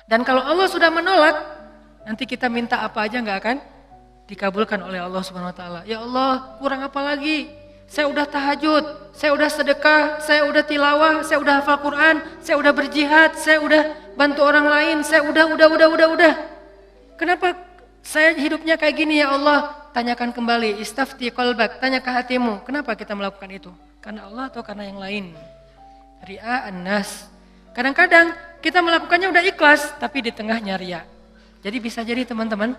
Dan kalau Allah sudah menolak, nanti kita minta apa aja nggak akan dikabulkan oleh Allah Subhanahu Wa Taala. Ya Allah, kurang apa lagi? Saya udah tahajud, saya udah sedekah, saya udah tilawah, saya udah hafal Quran, saya udah berjihad, saya udah bantu orang lain, saya udah. Kenapa saya hidupnya kayak gini ya Allah? Tanyakan kembali, istafti qalbak, tanya ke hatimu, kenapa kita melakukan itu? Karena Allah atau karena yang lain? Ri'a an-nas. Kadang-kadang kita melakukannya udah ikhlas, tapi di tengahnya riya. Jadi bisa jadi teman-teman,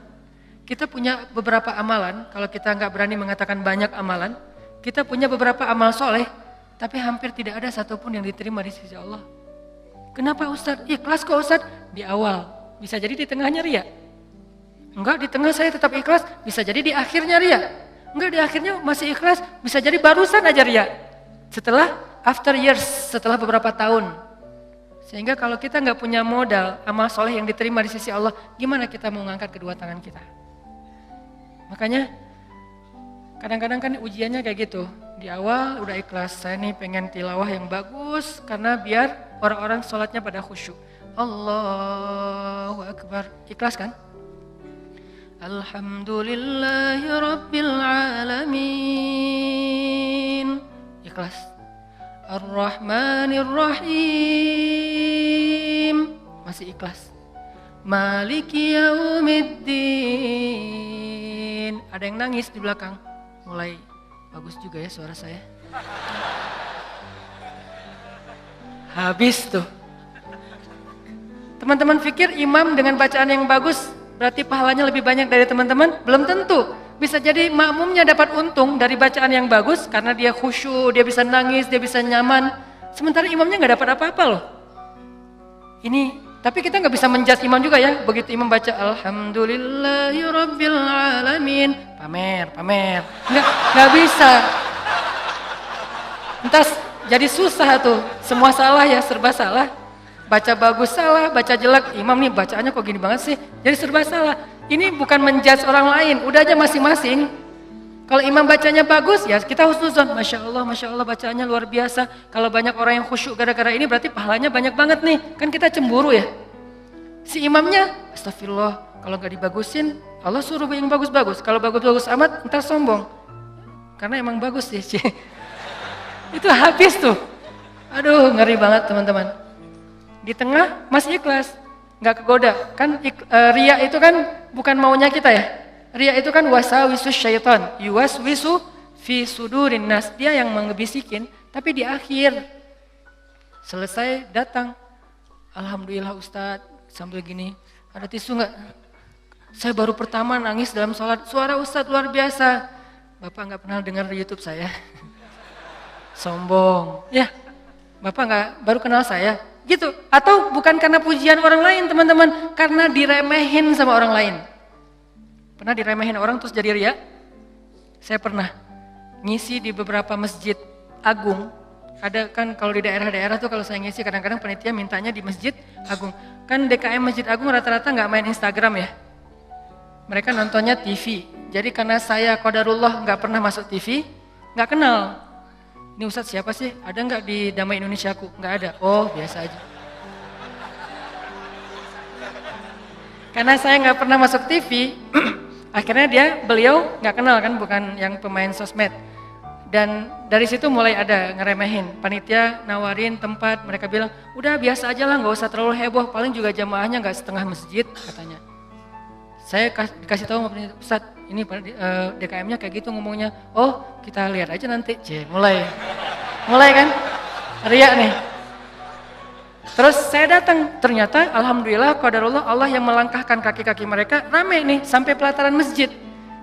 kita punya beberapa amalan, kalau kita nggak berani mengatakan banyak amalan, kita punya beberapa amal soleh, tapi hampir tidak ada satupun yang diterima di sisi Allah. Kenapa Ustadz? Ikhlas kok Ustadz? Di awal, bisa jadi di tengahnya riya. Enggak, di tengah saya tetap ikhlas, bisa jadi di akhirnya riya. Enggak, di akhirnya masih ikhlas, bisa jadi barusan aja riya. Setelah, after years, setelah beberapa tahun. Sehingga kalau kita nggak punya modal, amal soleh yang diterima di sisi Allah, gimana kita mau mengangkat kedua tangan kita? Makanya, kadang-kadang kan ujiannya kayak gitu. Di awal udah ikhlas, saya nih pengen tilawah yang bagus, karena biar orang-orang sholatnya pada khusyuk. Allahu Akbar, ikhlas kan? Alhamdulillahi Rabbil Alamin. Ikhlas. Ar-Rahmanir Rahim. Masih ikhlas. Maliki Yaumiddin. Ada yang nangis di belakang. Mulai bagus juga ya suara saya. Habis tuh. Teman-teman pikir imam dengan bacaan yang bagus berarti pahalanya lebih banyak dari teman-teman? Belum tentu. Bisa jadi makmumnya dapat untung dari bacaan yang bagus karena dia khusyuk, dia bisa nangis, dia bisa nyaman. Sementara imamnya nggak dapat apa-apa loh. Ini, tapi kita nggak bisa menjudge imam juga ya. Begitu imam baca Alhamdulillahi Rabbil Alamin, pamer. Nggak bisa. Entar jadi susah tuh. Semua salah ya, serba salah. Baca bagus salah, baca jelek, imam nih bacaannya kok gini banget sih, jadi serba salah. Ini bukan menjudge orang lain, udah aja masing-masing. Kalau imam bacanya bagus, ya kita husnuzon, Masya Allah bacaannya luar biasa. Kalau banyak orang yang khusyuk gara-gara ini berarti pahalanya banyak banget nih, kan kita cemburu ya. Si imamnya, astagfirullah, kalau gak dibagusin, Allah suruh yang bagus-bagus. Kalau bagus-bagus amat, entar sombong. Karena emang bagus sih. Itu habis tuh. Aduh, ngeri banget teman-teman. Di tengah masih ikhlas, nggak kegoda. Kan riya itu kan bukan maunya kita ya. Riya itu kan wasawisus syaitan, yuwaswisu fi sudurin nas. Dia yang mengebisikin, tapi di akhir selesai datang. Alhamdulillah Ustadz, sambil gini, ada tisu nggak? Saya baru pertama nangis dalam sholat, suara Ustadz luar biasa. Bapak nggak pernah dengar di YouTube saya. Sombong, ya. Bapak nggak baru kenal saya. Gitu, atau bukan karena pujian orang lain teman-teman, karena diremehin sama orang lain. Pernah diremehin orang terus jadi riya? Saya pernah ngisi di beberapa masjid agung. Ada kan kalau di daerah-daerah tuh kalau saya ngisi kadang-kadang panitia mintanya di masjid agung. Kan DKM Masjid Agung rata-rata nggak main Instagram ya. Mereka nontonnya TV. Jadi karena saya qadarullah nggak pernah masuk TV, nggak kenal. Ini Ustadz siapa sih? Ada nggak di Damai Indonesiaku? Nggak ada. Oh biasa aja. Karena saya nggak pernah masuk TV, akhirnya beliau nggak kenal kan, bukan yang pemain sosmed. Dan dari situ mulai ada ngeremehin. Panitia nawarin tempat, mereka bilang, udah biasa aja lah, nggak usah terlalu heboh. Paling juga jamaahnya nggak setengah masjid katanya. Saya dikasih tahu sama panitia, Ustadz, ini DKM-nya kayak gitu ngomongnya. Oh, kita lihat aja nanti. Mulai kan? Riya nih. Terus saya datang, ternyata alhamdulillah qadarullah Allah yang melangkahkan kaki-kaki mereka rame nih sampai pelataran masjid.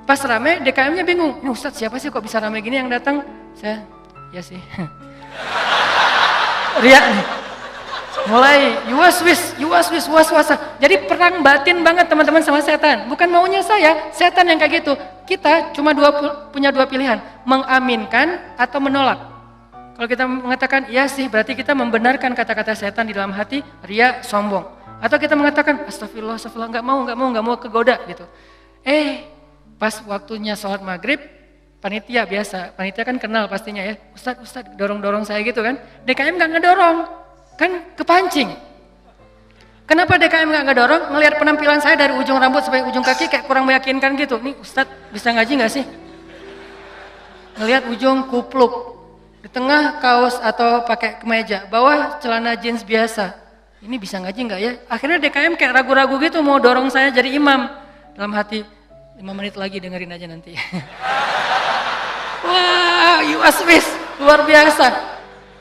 Pas rame, DKM-nya bingung. Ini Ustadz siapa sih kok bisa rame gini yang datang? Saya, ya sih. Riya nih. Mulai yuwaswis waswasa. Jadi perang batin banget teman-teman sama setan. Bukan maunya saya, setan yang kayak gitu. Kita cuma punya dua pilihan, mengaminkan atau menolak. Kalau kita mengatakan iya sih, berarti kita membenarkan kata-kata setan di dalam hati, riya, sombong. Atau kita mengatakan astagfirullah, nggak mau kegoda gitu. Pas waktunya sholat maghrib, panitia kan kenal pastinya ya. Ustadz dorong-dorong saya gitu kan. DKM nggak ngedorong. Kan kepancing. Kenapa DKM nggak dorong? Ngelihat penampilan saya dari ujung rambut sampai ujung kaki kayak kurang meyakinkan gitu. Nih Ustadz bisa ngaji nggak sih? Ngelihat ujung kupluk, di tengah kaos atau pakai kemeja, bawah celana jeans biasa. Ini bisa ngaji nggak ya? Akhirnya DKM kayak ragu-ragu gitu mau dorong saya jadi imam. Dalam hati, 5 menit lagi dengerin aja nanti. Wah, UASWIS luar biasa.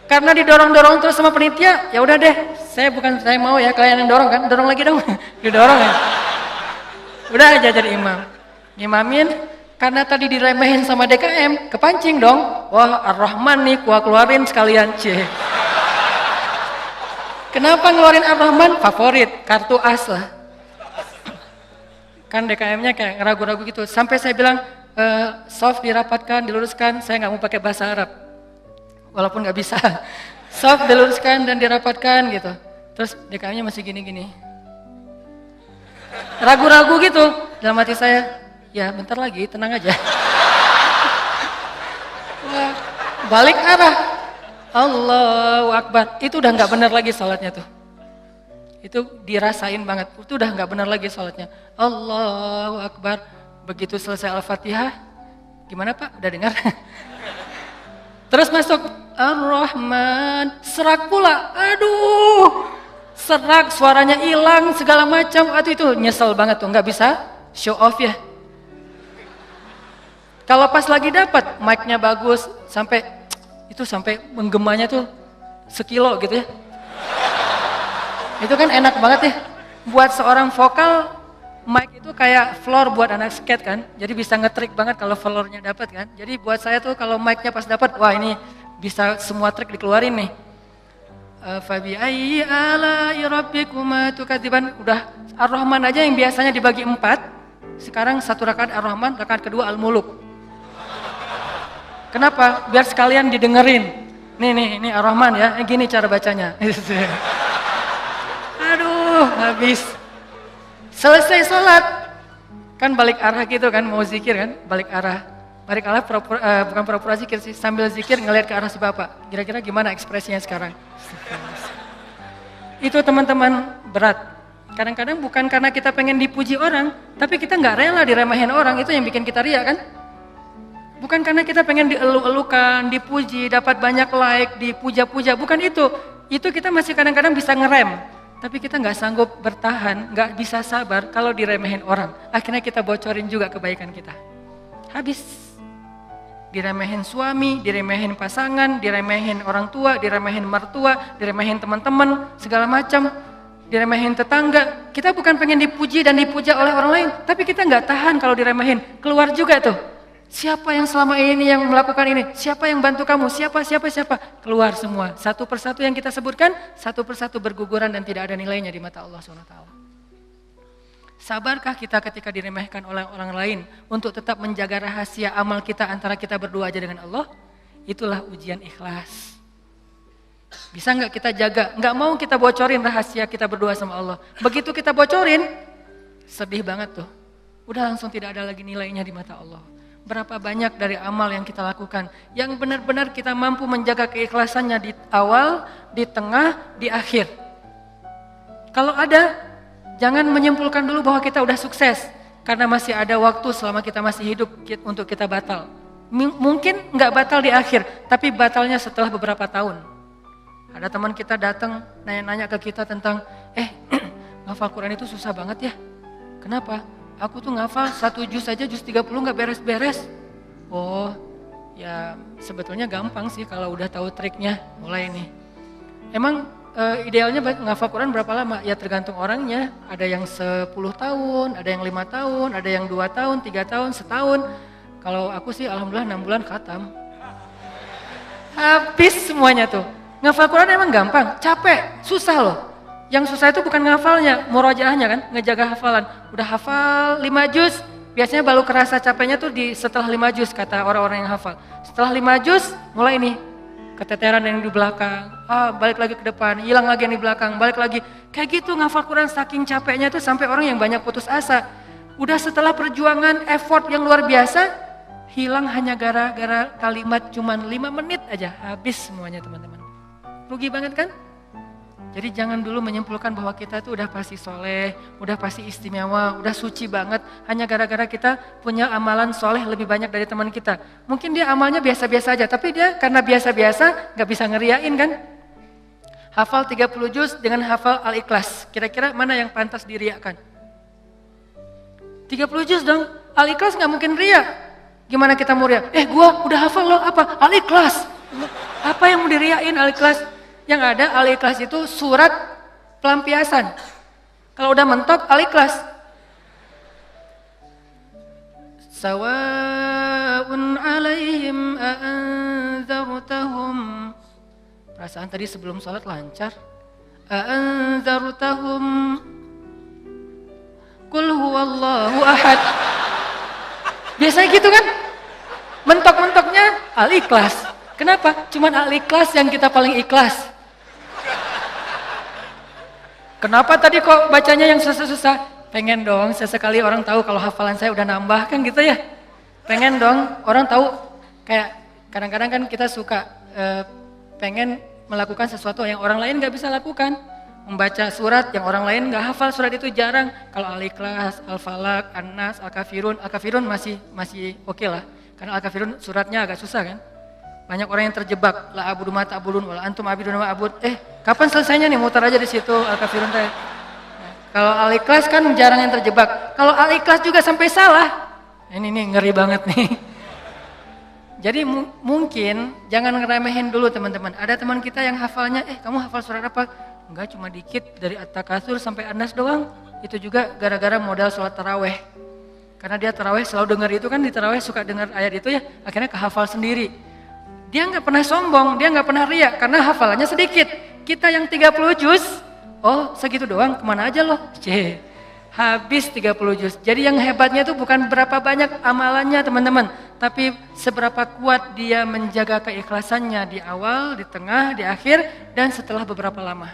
Karena didorong-dorong terus sama penitia, ya udah deh. Saya mau ya, kalian yang dorong kan? Dorong lagi dong. Didorong ya. Udah aja jadi imam. Ngimamin, karena tadi diremehin sama DKM, kepancing dong. Wah, Ar-Rahman nih, gua keluarin sekalian, C. Kenapa ngeluarin Ar-Rahman? Favorit, kartu as lah. Kan DKM-nya kayak ragu-ragu gitu. Sampai saya bilang, soft dirapatkan, diluruskan, saya nggak mau pakai bahasa Arab. Walaupun nggak bisa. Soft diluruskan dan dirapatkan gitu. Terus DKM-nya masih gini-gini. Ragu-ragu gitu. Dalam hati saya, ya bentar lagi, tenang aja. Wah, balik arah. Allahu Akbar. Itu udah nggak benar lagi sholatnya tuh. Itu dirasain banget. Itu udah nggak benar lagi sholatnya. Allahu Akbar. Begitu selesai Al-Fatihah, gimana Pak? Udah dengar? Terus masuk Ar-Rahman, serak pula. Aduh, serak, suaranya hilang, segala macam. Aduh itu nyesel banget tuh, nggak bisa show off ya. Kalau pas lagi dapat, mic-nya bagus, sampai menggemanya tuh sekilo gitu ya. Itu kan enak banget ya. Buat seorang vokal, mic itu kayak floor buat anak skate kan. Jadi bisa ngetrik banget kalau floornya dapat kan. Jadi buat saya tuh kalau mic-nya pas dapat, wah ini bisa semua trik dikeluarin nih. Fabi ayyi ala'i rabbikuma tukadziban. Udah Ar-Rahman aja yang biasanya dibagi 4. Sekarang 1 rakaat Ar-Rahman, rakaat kedua Al-Muluk. Kenapa? Biar sekalian didengerin. Nih Ar-Rahman ya, gini cara bacanya. Aduh, habis. Selesai sholat, kan balik arah gitu kan, mau zikir kan, balik arah. Balik arah bukan pura-pura zikir sih, sambil zikir ngelihat ke arah si Bapak. Kira-kira gimana ekspresinya sekarang? Itu teman-teman berat. Kadang-kadang bukan karena kita pengen dipuji orang, tapi kita nggak rela diremehin orang, itu yang bikin kita riak kan? Bukan karena kita pengen dielu-elukan, dipuji, dapat banyak like, dipuja-puja, bukan itu. Itu kita masih kadang-kadang bisa ngerem. Tapi kita nggak sanggup bertahan, nggak bisa sabar kalau diremehin orang. Akhirnya kita bocorin juga kebaikan kita. Habis. Diremehin suami, diremehin pasangan, diremehin orang tua, diremehin mertua, diremehin teman-teman, segala macam. Diremehin tetangga. Kita bukan pengen dipuji dan dipuja oleh orang lain. Tapi kita nggak tahan kalau diremehin. Keluar juga tuh. Siapa yang selama ini yang melakukan ini? Siapa yang bantu kamu? Siapa? Keluar semua. Satu persatu yang kita sebutkan, satu persatu berguguran dan tidak ada nilainya di mata Allah SWT. Sabarkah kita ketika diremehkan oleh orang lain untuk tetap menjaga rahasia amal kita antara kita berdua aja dengan Allah? Itulah ujian ikhlas. Bisa nggak kita jaga? Nggak mau kita bocorin rahasia kita berdua sama Allah. Begitu kita bocorin, sedih banget tuh. Udah langsung tidak ada lagi nilainya di mata Allah. Berapa banyak dari amal yang kita lakukan yang benar-benar kita mampu menjaga keikhlasannya di awal, di tengah, di akhir. Kalau ada, jangan menyimpulkan dulu bahwa kita udah sukses karena masih ada waktu selama kita masih hidup untuk kita batal. Mungkin nggak batal di akhir, tapi batalnya setelah beberapa tahun. Ada teman kita datang nanya-nanya ke kita tentang, ngafal Quran itu susah banget ya. Kenapa? Aku tuh ngafal 1 juz aja, juz 30 gak beres-beres. Oh, ya sebetulnya gampang sih kalau udah tahu triknya. Mulai nih. Emang idealnya ngafal Quran berapa lama? Ya tergantung orangnya. Ada yang 10 tahun, ada yang 5 tahun, ada yang 2 tahun, 3 tahun, setahun. Kalau aku sih alhamdulillah 6 bulan khatam. Habis semuanya tuh. Ngafal Quran emang gampang, capek, susah loh. Yang susah itu bukan ngafalnya, murojaahnya kan, ngejaga hafalan. Udah hafal 5 juz, biasanya baru kerasa capeknya tuh setelah 5 juz kata orang-orang yang hafal. Setelah 5 juz, mulai nih, keteteran yang di belakang, balik lagi ke depan, hilang lagi yang di belakang, balik lagi. Kayak gitu ngafal Quran saking capeknya tuh sampai orang yang banyak putus asa. Udah setelah perjuangan, effort yang luar biasa, hilang hanya gara-gara kalimat cuman 5 menit aja, habis semuanya teman-teman. Rugi banget kan? Jadi jangan dulu menyimpulkan bahwa kita itu udah pasti soleh, udah pasti istimewa, udah suci banget. Hanya gara-gara kita punya amalan soleh lebih banyak dari teman kita. Mungkin dia amalnya biasa-biasa aja, tapi dia karena biasa-biasa gak bisa ngeriain kan. Hafal 30 juz dengan hafal Al-Ikhlas. Kira-kira mana yang pantas diriakan? 30 juz dong, Al-Ikhlas gak mungkin ria. Gimana kita mau ria? Gua udah hafal loh, apa? Al-Ikhlas. Apa yang mau diriain Al-Ikhlas? Yang ada Al-Ikhlas itu surat pelampiasan. Kalau udah mentok Al-Ikhlas. Sawa'un 'alaihim a'anzartahum. Perasaan tadi sebelum sholat lancar. A'anzartahum Qul huwallahu ahad. Biasanya gitu kan? Mentok-mentoknya Al-Ikhlas. Kenapa? Cuman Al-Ikhlas yang kita paling ikhlas. Kenapa tadi kok bacanya yang susah-susah? Pengen dong sesekali orang tahu kalau hafalan saya udah nambah kan gitu ya. Pengen dong orang tahu, kayak kadang-kadang kan kita suka pengen melakukan sesuatu yang orang lain gak bisa lakukan. Membaca surat yang orang lain gak hafal surat itu jarang. Kalau Al-Ikhlas, Al-Falaq, An-Nas, Al-Kafirun masih oke lah. Karena Al-Kafirun suratnya agak susah kan. Banyak orang yang terjebak, la abudu ma ta'budun wala antum abidun ma abud. Kapan selesainya nih? Mutar aja di situ Al-Kafirun teh. Kalau Al-Ikhlas kan jarang yang terjebak. Kalau Al-Ikhlas juga sampai salah, ini nih ngeri banget nih. Jadi mungkin jangan ngeremehin dulu teman-teman. Ada teman kita yang hafalnya, kamu hafal surat apa? Enggak, cuma dikit dari At-Takatsur sampai An-Nas doang. Itu juga gara-gara modal sholat taraweh. Karena dia taraweh selalu dengar itu kan, di taraweh suka dengar ayat itu ya, akhirnya kehafal sendiri. Dia nggak pernah sombong, dia nggak pernah riak karena hafalannya sedikit. Kita yang 30 juz, segitu doang, kemana aja loh? Habis 30 juz. Jadi yang hebatnya itu bukan berapa banyak amalannya teman-teman, tapi seberapa kuat dia menjaga keikhlasannya di awal, di tengah, di akhir, dan setelah beberapa lama.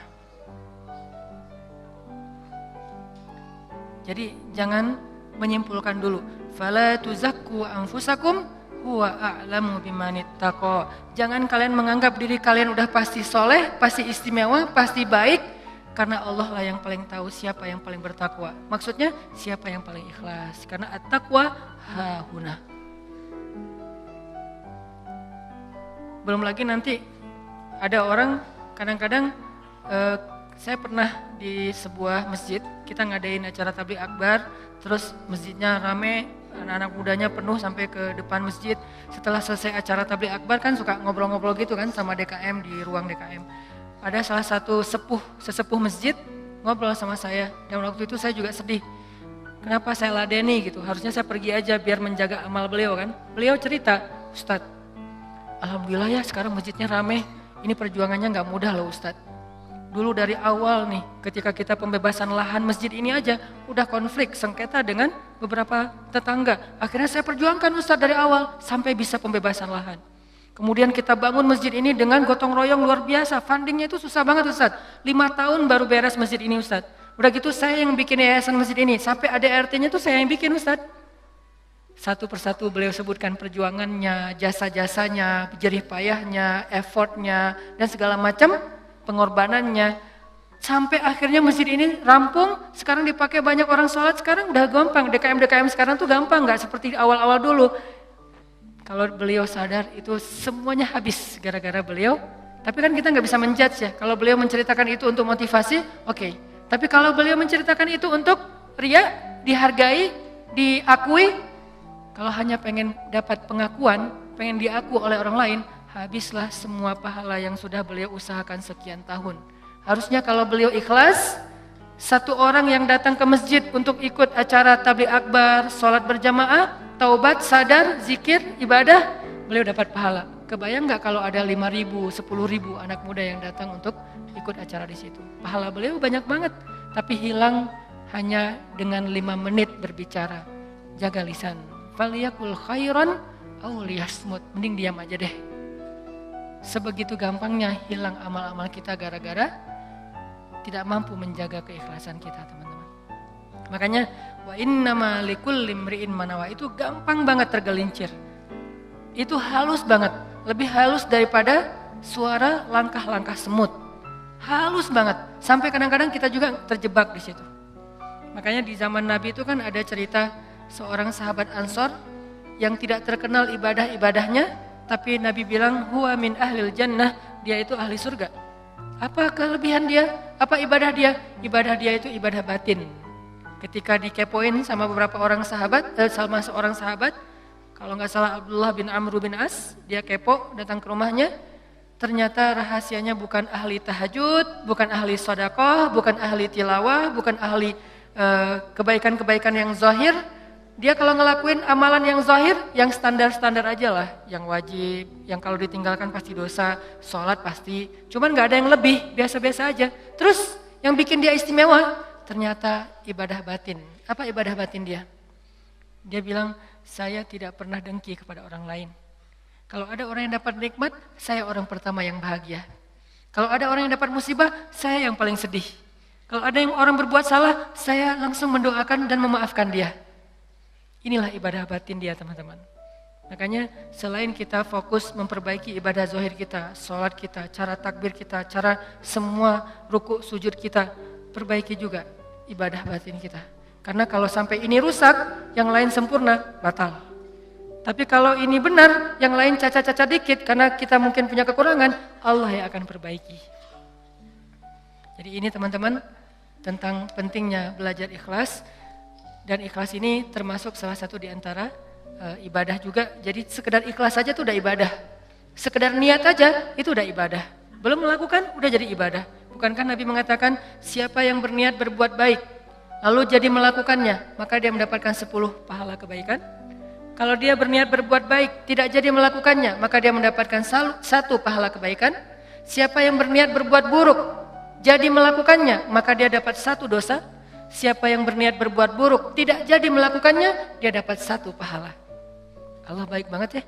Jadi jangan menyimpulkan dulu. Fala tuzakku anfusakum huwa a'lamu bimanittaqa. Jangan kalian menganggap diri kalian udah pasti soleh, pasti istimewa, pasti baik, karena Allah lah yang paling tahu siapa yang paling bertakwa. Maksudnya siapa yang paling ikhlas, karena at-taqwa hahuna. Belum lagi nanti ada orang kadang-kadang saya pernah di sebuah masjid, kita ngadain acara tabligh akbar, terus masjidnya rame, anak-anak mudanya penuh sampai ke depan masjid. Setelah selesai acara tabligh akbar kan suka ngobrol-ngobrol gitu kan sama DKM di ruang DKM. Ada salah satu sesepuh masjid ngobrol sama saya, dan waktu itu saya juga sedih. Kenapa saya ladeni gitu, harusnya saya pergi aja biar menjaga amal beliau kan. Beliau cerita, Ustadz, alhamdulillah ya sekarang masjidnya rame, ini perjuangannya gak mudah loh Ustadz. Dulu dari awal nih, ketika kita pembebasan lahan masjid ini aja, udah konflik, sengketa dengan beberapa tetangga. Akhirnya saya perjuangkan Ustadz dari awal, sampai bisa pembebasan lahan. Kemudian kita bangun masjid ini dengan gotong royong luar biasa, fundingnya itu susah banget Ustadz. 5 tahun baru beres masjid ini Ustadz. Udah gitu saya yang bikin yayasan masjid ini, sampai ada RT-nya tuh saya yang bikin Ustadz. Satu persatu beliau sebutkan perjuangannya, jasa-jasanya, jerih payahnya, effortnya, dan segala macam pengorbanannya, sampai akhirnya masjid ini rampung. Sekarang dipakai banyak orang sholat, sekarang udah gampang. DKM sekarang tuh gampang, nggak seperti awal-awal dulu. Kalau beliau sadar itu semuanya habis gara-gara beliau. Tapi kan kita nggak bisa menjudge ya. Kalau beliau menceritakan itu untuk motivasi, oke. Tapi kalau beliau menceritakan itu untuk ria, dihargai, diakui, kalau hanya pengen dapat pengakuan, pengen diaku oleh orang lain, habislah semua pahala yang sudah beliau usahakan sekian tahun. Harusnya kalau beliau ikhlas, satu orang yang datang ke masjid untuk ikut acara tabligh akbar, sholat berjamaah, taubat, sadar, zikir, ibadah, beliau dapat pahala. Kebayang nggak kalau ada 5.000, 10.000 anak muda yang datang untuk ikut acara di situ? Pahala beliau banyak banget, tapi hilang hanya dengan 5 menit berbicara. Jaga lisan. Faliyakul khairan aw liyasmut. Mending diam aja deh. Sebegitu gampangnya hilang amal-amal kita gara-gara tidak mampu menjaga keikhlasan kita, teman-teman. Makanya wa innama likulli imri'in manawa itu gampang banget tergelincir. Itu halus banget, lebih halus daripada suara langkah-langkah semut. halus banget. Sampai kadang-kadang kita juga terjebak di situ. Makanya di zaman Nabi itu kan ada cerita seorang sahabat Ansor yang tidak terkenal ibadah-ibadahnya, tapi Nabi bilang huwa min ahlil jannah, dia itu ahli surga. Apa kelebihan dia? Apa ibadah dia? Ibadah dia itu ibadah batin. Ketika dikepoin sama beberapa orang sahabat, sama seorang sahabat, kalau nggak salah Abdullah bin Amr bin As, dia kepo datang ke rumahnya, ternyata rahasianya bukan ahli tahajud, bukan ahli sedekah, bukan ahli tilawah, bukan ahli kebaikan-kebaikan yang zahir. Dia kalau ngelakuin amalan yang zahir, yang standar-standar aja lah, yang wajib, yang kalau ditinggalkan pasti dosa, sholat pasti, cuman nggak ada yang lebih, biasa-biasa aja. Terus yang bikin dia istimewa, ternyata ibadah batin. Apa ibadah batin dia? Dia bilang, saya tidak pernah dengki kepada orang lain. Kalau ada orang yang dapat nikmat, saya orang pertama yang bahagia. Kalau ada orang yang dapat musibah, saya yang paling sedih. Kalau ada yang orang berbuat salah, saya langsung mendoakan dan memaafkan dia. Inilah ibadah batin dia, teman-teman. Makanya selain kita fokus memperbaiki ibadah zahir kita, sholat kita, cara takbir kita, cara semua ruku sujud kita, perbaiki juga ibadah batin kita. Karena kalau sampai ini rusak, yang lain sempurna, batal. Tapi kalau ini benar, yang lain cacat-cacat dikit, karena kita mungkin punya kekurangan, Allah yang akan perbaiki. Jadi ini teman-teman, tentang pentingnya belajar ikhlas. Dan ikhlas ini termasuk salah satu di antara ibadah juga. Jadi sekedar ikhlas saja itu udah ibadah. Sekedar niat aja itu udah ibadah. Belum melakukan udah jadi ibadah. Bukankah Nabi mengatakan siapa yang berniat berbuat baik lalu jadi melakukannya, maka dia mendapatkan 10 pahala kebaikan. Kalau dia berniat berbuat baik tidak jadi melakukannya, maka dia mendapatkan 1 pahala kebaikan. Siapa yang berniat berbuat buruk jadi melakukannya, maka dia dapat 1 dosa. Siapa yang berniat berbuat buruk tidak jadi melakukannya, dia dapat 1 pahala. Allah baik banget ya.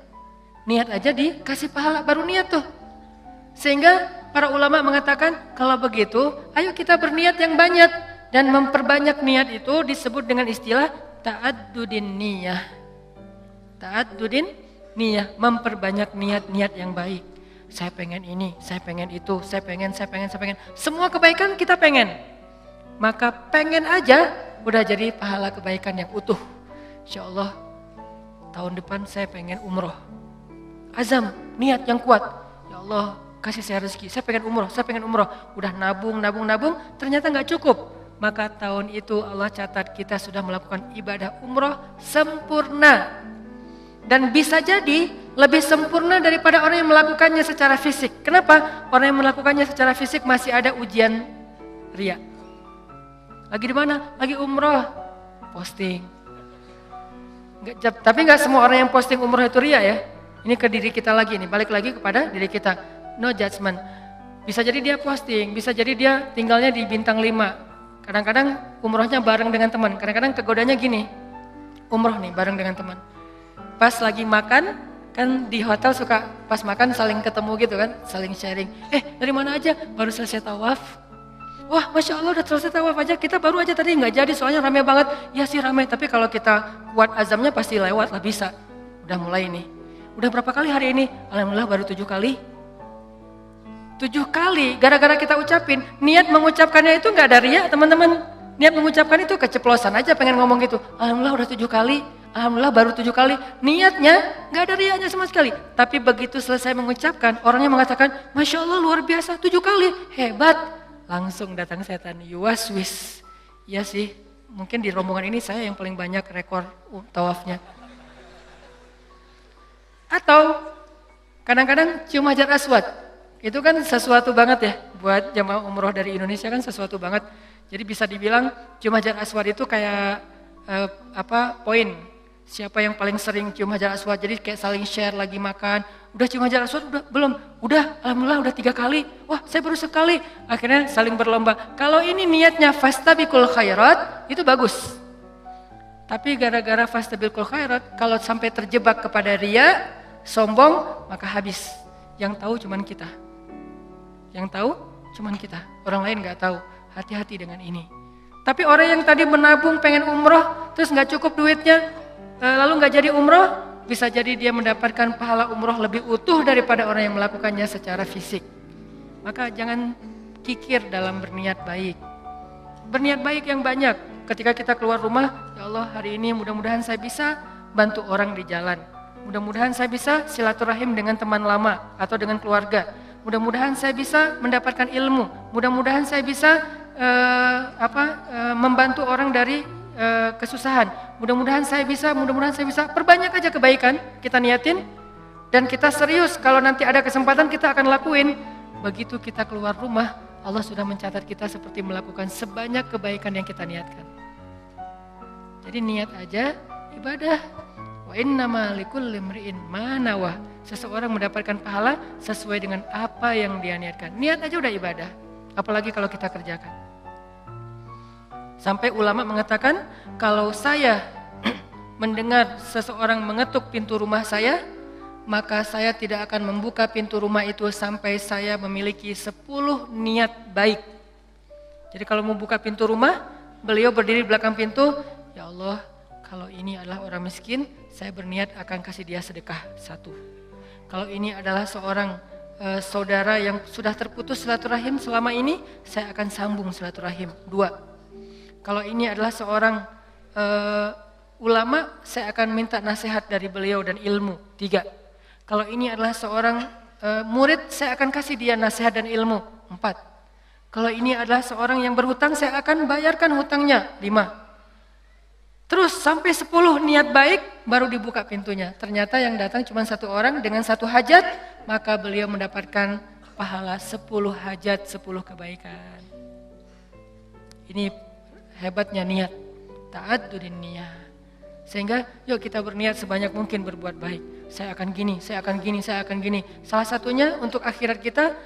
Niat aja dikasih pahala, baru niat tuh. Sehingga para ulama mengatakan kalau begitu ayo kita berniat yang banyak. Dan memperbanyak niat itu disebut dengan istilah ta'addudin niyah. Ta'addudin niyah, memperbanyak niat-niat yang baik. Saya pengen ini, saya pengen itu, saya pengen. Semua kebaikan kita pengen. Maka pengen aja udah jadi pahala kebaikan yang utuh. Insya Allah tahun depan saya pengen umroh. Azam, niat yang kuat. Ya Allah kasih saya rezeki, saya pengen umroh. Udah nabung, ternyata gak cukup. Maka tahun itu Allah catat kita sudah melakukan ibadah umroh sempurna. Dan bisa jadi lebih sempurna daripada orang yang melakukannya secara fisik. Kenapa? Orang yang melakukannya secara fisik masih ada ujian riya. Lagi di mana? Lagi umroh, posting. Tapi nggak semua orang yang posting umroh itu riya ya. Ini ke diri kita lagi nih, balik lagi kepada diri kita. No judgment. Bisa jadi dia posting, bisa jadi dia tinggalnya di bintang 5. Kadang-kadang umrohnya bareng dengan teman, kadang-kadang kegodanya gini, umroh nih bareng dengan teman. Pas lagi makan, kan di hotel suka pas makan saling ketemu gitu kan, saling sharing. Dari mana aja? Baru selesai tawaf. Wah Masya Allah udah selesai tawaf aja, kita baru aja tadi nggak jadi soalnya rame banget. Ya sih rame, tapi kalau kita kuat azamnya pasti lewat lah bisa. Udah mulai nih. Udah berapa kali hari ini? Alhamdulillah baru 7 kali. 7 kali gara-gara kita ucapin. Niat mengucapkannya itu gak ada riya teman-teman. Niat mengucapkan itu keceplosan aja pengen ngomong gitu. Alhamdulillah udah 7 kali. Alhamdulillah baru 7 kali. Niatnya gak ada riyanya sama sekali. Tapi begitu selesai mengucapkan, orangnya mengatakan Masya Allah luar biasa 7 kali. Hebat. Langsung datang setan. Yuwaswis. Iya sih. Mungkin di rombongan ini saya yang paling banyak rekor tawafnya. Atau kadang-kadang cium hajar aswad. Itu kan sesuatu banget ya, buat jamaah umroh dari Indonesia kan sesuatu banget. Jadi bisa dibilang cium hajar aswad itu kayak poin. Siapa yang paling sering cium hajar aswad, jadi kayak saling share lagi makan. Udah cium hajar aswad? Udah, belum? Udah, alhamdulillah udah 3 kali. Wah saya baru sekali. Akhirnya saling berlomba. Kalau ini niatnya fastabiqul khairat, itu bagus. Tapi gara-gara fastabiqul khairat, kalau sampai terjebak kepada riya, sombong, maka habis. Yang tahu cuman kita. Yang tahu cuman kita, orang lain gak tahu. Hati-hati dengan ini. Tapi orang yang tadi menabung pengen umroh, terus gak cukup duitnya, lalu gak jadi umroh, bisa jadi dia mendapatkan pahala umroh lebih utuh daripada orang yang melakukannya secara fisik. Maka jangan kikir dalam berniat baik. Berniat baik yang banyak. Ketika kita keluar rumah, ya Allah hari ini mudah-mudahan saya bisa bantu orang di jalan. Mudah-mudahan saya bisa silaturahim dengan teman lama atau dengan keluarga. Mudah-mudahan saya bisa mendapatkan ilmu. Mudah-mudahan saya bisa membantu orang dari kesusahan. Mudah-mudahan saya bisa. Perbanyak aja kebaikan kita niatin dan kita serius. Kalau nanti ada kesempatan kita akan lakuin. Begitu kita keluar rumah, Allah sudah mencatat kita seperti melakukan sebanyak kebaikan yang kita niatkan. Jadi niat aja ibadah. Wa innama likulli imri'in ma nawah. Seseorang mendapatkan pahala sesuai dengan apa yang dia niatkan. Niat aja udah ibadah. Apalagi kalau kita kerjakan. Sampai ulama mengatakan, kalau saya mendengar seseorang mengetuk pintu rumah saya, maka saya tidak akan membuka pintu rumah itu sampai saya memiliki 10 niat baik. Jadi kalau mau buka pintu rumah, beliau berdiri di belakang pintu, ya Allah, kalau ini adalah orang miskin, saya berniat akan kasih dia sedekah 1. Kalau ini adalah seorang saudara yang sudah terputus silaturahim selama ini, saya akan sambung silaturahim 2. Kalau ini adalah seorang ulama, saya akan minta nasihat dari beliau dan ilmu 3. Kalau ini adalah seorang murid, saya akan kasih dia nasihat dan ilmu 4. Kalau ini adalah seorang yang berhutang, saya akan bayarkan hutangnya 5. Terus sampai 10 niat baik baru dibuka pintunya. Ternyata yang datang cuma 1 orang dengan 1 hajat, maka beliau mendapatkan pahala 10 hajat, 10 kebaikan. Ini hebatnya niat, ta'addudin niyah. Sehingga yuk kita berniat sebanyak mungkin berbuat baik. Saya akan gini, saya akan gini, saya akan gini. Salah satunya untuk akhirat kita,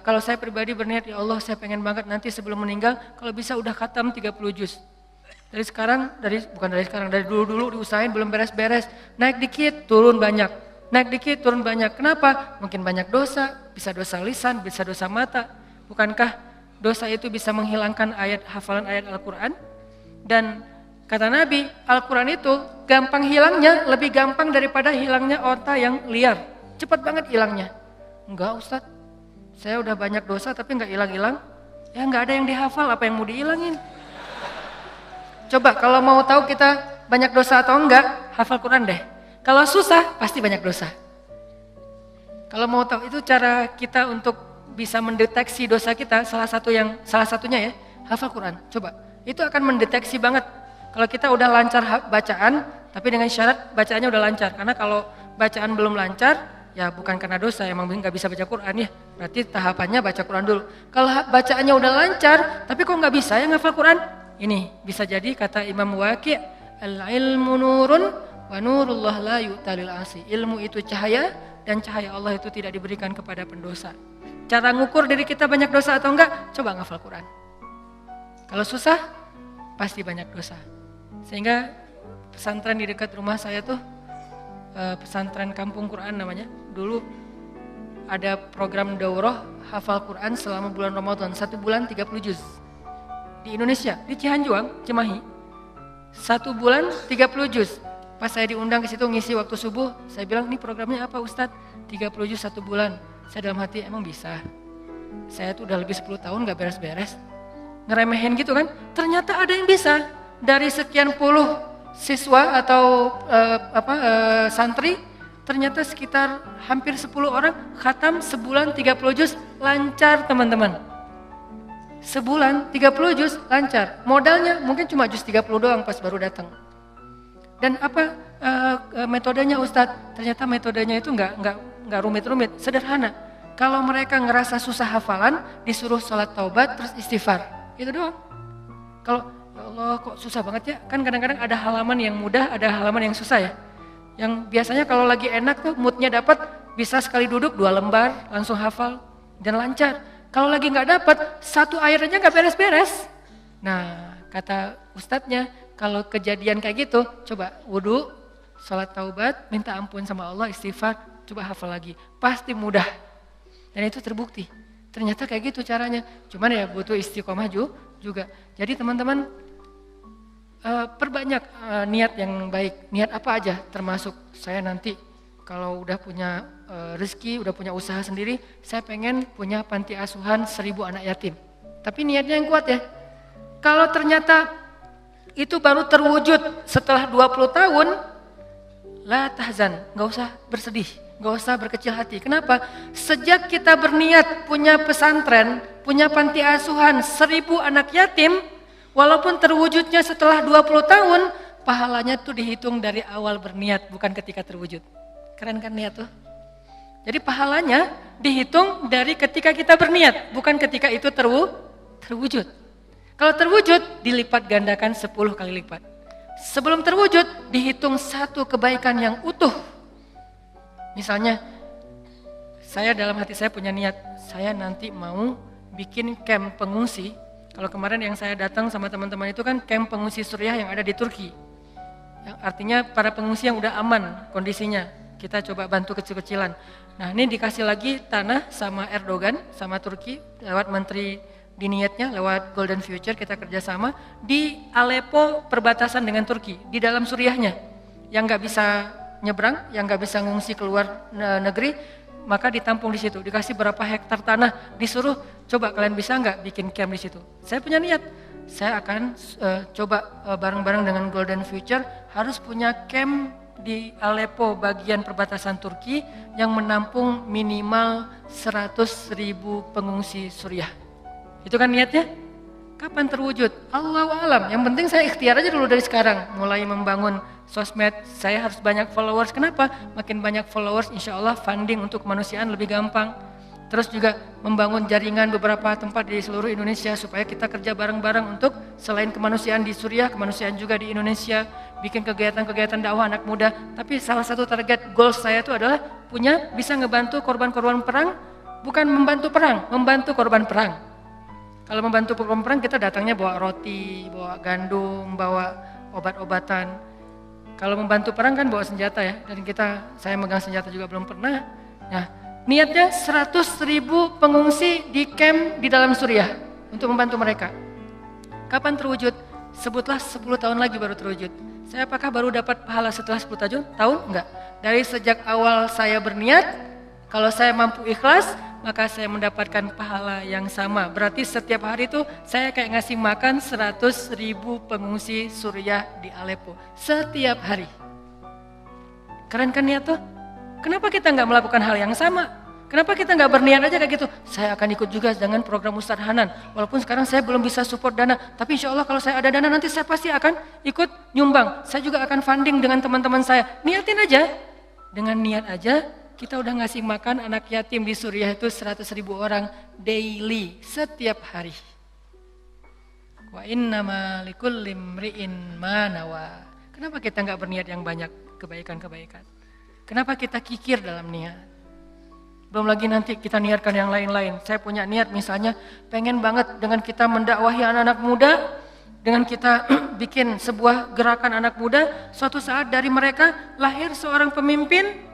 kalau saya pribadi berniat, ya Allah saya pengen banget nanti sebelum meninggal, kalau bisa udah khatam 30 juz. Dari dulu diusahain belum beres-beres. Naik dikit, turun banyak. Naik dikit, turun banyak. Kenapa? Mungkin banyak dosa, bisa dosa lisan, bisa dosa mata. Bukankah dosa itu bisa menghilangkan hafalan ayat Al-Quran? Dan kata Nabi, Al-Quran itu gampang hilangnya, lebih gampang daripada hilangnya onta yang liar. Cepat banget hilangnya. Enggak Ustadz, saya udah banyak dosa tapi enggak hilang-hilang. Ya enggak ada yang dihafal, apa yang mau dihilangin? Coba kalau mau tahu kita banyak dosa atau enggak, hafal Quran deh. Kalau susah, pasti banyak dosa. Kalau mau tahu itu cara kita untuk bisa mendeteksi dosa kita, salah satunya ya, hafal Quran. Coba, itu akan mendeteksi banget. Kalau kita udah lancar bacaan, tapi dengan syarat bacaannya udah lancar. Karena kalau bacaan belum lancar, ya bukan karena dosa, emang nggak bisa baca Quran ya. Berarti tahapannya baca Quran dulu. Kalau bacaannya udah lancar, tapi kok nggak bisa ya ngafal Quran? Ini bisa jadi kata Imam Waqi', al-ilmu nurun wa nurullah la yu'talil asi. Ilmu itu cahaya dan cahaya Allah itu tidak diberikan kepada pendosa. Cara ngukur diri kita banyak dosa atau enggak? Coba ngafal Quran. Kalau susah, pasti banyak dosa. Sehingga pesantren di dekat rumah saya tuh, pesantren Kampung Quran namanya. Dulu ada program daurah hafal Quran selama bulan Ramadan, 1 bulan 30 juz. Di Indonesia, di Cihanjuang, Cimahi, 1 bulan 30 juz. Pas saya diundang ke situ ngisi waktu subuh, saya bilang, ini programnya apa Ustadz? 30 juz 1 bulan. Saya dalam hati, emang bisa? Saya tuh udah lebih 10 tahun gak beres-beres. Ngeremehin gitu kan? Ternyata ada yang bisa. Dari sekian puluh siswa atau santri, ternyata sekitar hampir 10 orang khatam sebulan 30 juz lancar teman-teman. Sebulan 30 juz lancar. Modalnya mungkin cuma juz 30 doang pas baru datang. Dan apa metodenya Ustadz? Ternyata metodenya itu enggak rumit-rumit, sederhana. Kalau mereka ngerasa susah hafalan, disuruh sholat taubat terus istighfar. Itu doang. Kalau ya Allah kok susah banget ya? Kan kadang-kadang ada halaman yang mudah, ada halaman yang susah ya. Yang biasanya kalau lagi enak tuh moodnya dapat, bisa sekali duduk 2 lembar langsung hafal dan lancar. Kalau lagi nggak dapat, 1 ayat aja nggak beres-beres. Nah, kata ustadznya, kalau kejadian kayak gitu, coba wudu, sholat taubat, minta ampun sama Allah, istighfar, coba hafal lagi. Pasti mudah. Dan itu terbukti. Ternyata kayak gitu caranya. Cuman ya butuh istiqomah juga. Jadi teman-teman, perbanyak niat yang baik. Niat apa aja, termasuk saya nanti kalau udah punya rezeki, udah punya usaha sendiri, saya pengen punya panti asuhan 1000 anak yatim. Tapi niatnya yang kuat ya. Kalau ternyata itu baru terwujud setelah 20 tahun, la tahzan, gak usah bersedih, gak usah berkecil hati. Kenapa? Sejak kita berniat punya pesantren, punya panti asuhan 1000 anak yatim, walaupun terwujudnya setelah 20 tahun, pahalanya tuh dihitung dari awal berniat, bukan ketika terwujud. Keren kan niat tuh? Jadi pahalanya dihitung dari ketika kita berniat, bukan ketika itu terwujud. Kalau terwujud, dilipat gandakan 10 kali lipat. Sebelum terwujud, dihitung satu kebaikan yang utuh. Misalnya, saya dalam hati saya punya niat, saya nanti mau bikin camp pengungsi. Kalau kemarin yang saya datang sama teman-teman itu kan camp pengungsi Suriah yang ada di Turki. Yang artinya para pengungsi yang udah aman kondisinya. Kita coba bantu kecil-kecilan. Nah ini dikasih lagi tanah sama Erdogan, sama Turki, lewat menteri di niatnya, lewat Golden Future kita kerjasama di Aleppo perbatasan dengan Turki, di dalam Suriahnya. Yang nggak bisa nyebrang, yang nggak bisa ngungsi keluar negeri, maka ditampung di situ. Dikasih berapa hektar tanah, disuruh coba kalian bisa nggak bikin camp di situ. Saya punya niat, saya akan coba bareng-bareng dengan Golden Future harus punya camp di Aleppo bagian perbatasan Turki yang menampung minimal 100.000 pengungsi Suriah. Itu kan niatnya? Kapan terwujud? Allahu alam. Yang penting saya ikhtiar aja dulu dari sekarang. Mulai membangun sosmed, saya harus banyak followers. Kenapa? Makin banyak followers, insya Allah funding untuk kemanusiaan lebih gampang. Terus juga membangun jaringan beberapa tempat di seluruh Indonesia supaya kita kerja bareng-bareng untuk selain kemanusiaan di Suriah, kemanusiaan juga di Indonesia, bikin kegiatan-kegiatan dakwah anak muda. Tapi salah satu target goals saya itu adalah bisa ngebantu korban-korban perang, bukan membantu perang, membantu korban perang. Kalau membantu korban perang kita datangnya bawa roti, bawa gandum, bawa obat-obatan. Kalau membantu perang kan bawa senjata ya, dan saya megang senjata juga belum pernah. Nah, niatnya 100.000 pengungsi di camp di dalam Suriah untuk membantu mereka. Kapan terwujud? Sebutlah 10 tahun lagi baru terwujud. Saya apakah baru dapat pahala setelah 10 tahun? Enggak. Dari sejak awal saya berniat, kalau saya mampu ikhlas, maka saya mendapatkan pahala yang sama. Berarti setiap hari itu saya kayak ngasih makan 100.000 pengungsi Suriah di Aleppo. Setiap hari. Keren kan niat tuh? Kenapa kita nggak melakukan hal yang sama? Kenapa kita nggak berniat aja kayak gitu? Saya akan ikut juga dengan program Ustadz Hanan. Walaupun sekarang saya belum bisa support dana, tapi insya Allah kalau saya ada dana nanti saya pasti akan ikut nyumbang. Saya juga akan funding dengan teman-teman saya. Niatin aja. Dengan niat aja, kita udah ngasih makan anak yatim di Suriah itu 100.000 orang daily, setiap hari. Wa innama likulli imri'in ma nawa. Kenapa kita nggak berniat yang banyak kebaikan-kebaikan? Kenapa kita kikir dalam niat? Belum lagi nanti kita niatkan yang lain-lain. Saya punya niat misalnya pengen banget dengan kita mendakwahi anak-anak muda, dengan kita bikin sebuah gerakan anak muda, suatu saat dari mereka lahir seorang pemimpin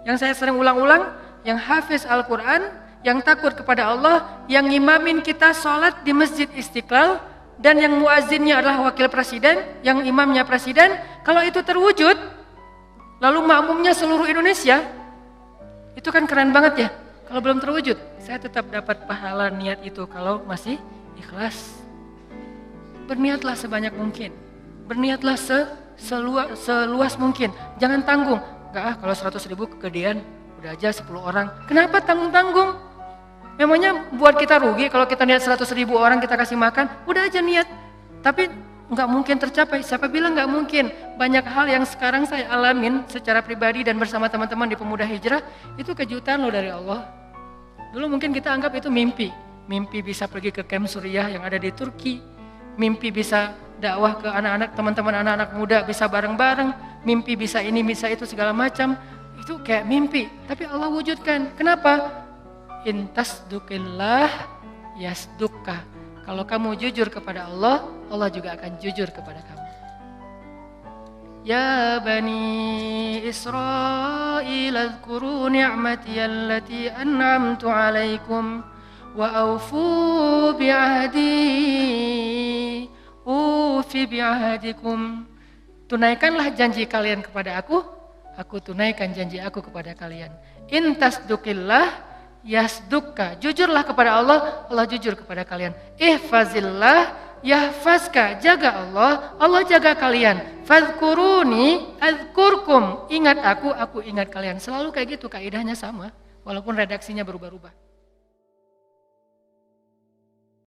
yang saya sering ulang-ulang, yang hafiz Al-Quran, yang takut kepada Allah, yang imamin kita sholat di Masjid Istiqlal, dan yang muazzinnya adalah wakil presiden, yang imamnya presiden. Kalau itu terwujud, lalu makmumnya seluruh Indonesia, itu kan keren banget ya. Kalau belum terwujud, saya tetap dapat pahala niat itu kalau masih ikhlas. Berniatlah sebanyak mungkin. Berniatlah seluas mungkin. Jangan tanggung. Enggak kalau 100.000 kegedean, udah aja 10 orang. Kenapa tanggung-tanggung? Memangnya buat kita rugi kalau kita niat 100.000 orang kita kasih makan? Udah aja niat. Tapi nggak mungkin tercapai. Siapa bilang nggak mungkin? Banyak hal yang sekarang saya alamin secara pribadi dan bersama teman-teman di Pemuda Hijrah, itu kejutan loh dari Allah. Dulu mungkin kita anggap itu mimpi. Mimpi bisa pergi ke camp Suriah yang ada di Turki. Mimpi bisa dakwah ke anak-anak, teman-teman anak-anak muda bisa bareng-bareng. Mimpi bisa ini, bisa itu segala macam. Itu kayak mimpi. Tapi Allah wujudkan. Kenapa? Intasdukillah yasdukka. Kalau kamu jujur kepada Allah, Allah juga akan jujur kepada kamu. Ya Bani Israil azkuru ni'mati allati an'amtu alaikum wa awfu bi'ahdi ufi bi'ahdikum. Tunaikanlah janji kalian kepada aku, aku tunaikan janji aku kepada kalian. In tasdukillah yasdukka. Jujurlah kepada Allah, Allah jujur kepada kalian. Ihfazillah yahfazka. Jaga Allah, Allah jaga kalian. Fadhkuruni adzkurkum. Ingat aku ingat kalian. Selalu kayak gitu, kaidahnya sama. Walaupun redaksinya berubah-ubah.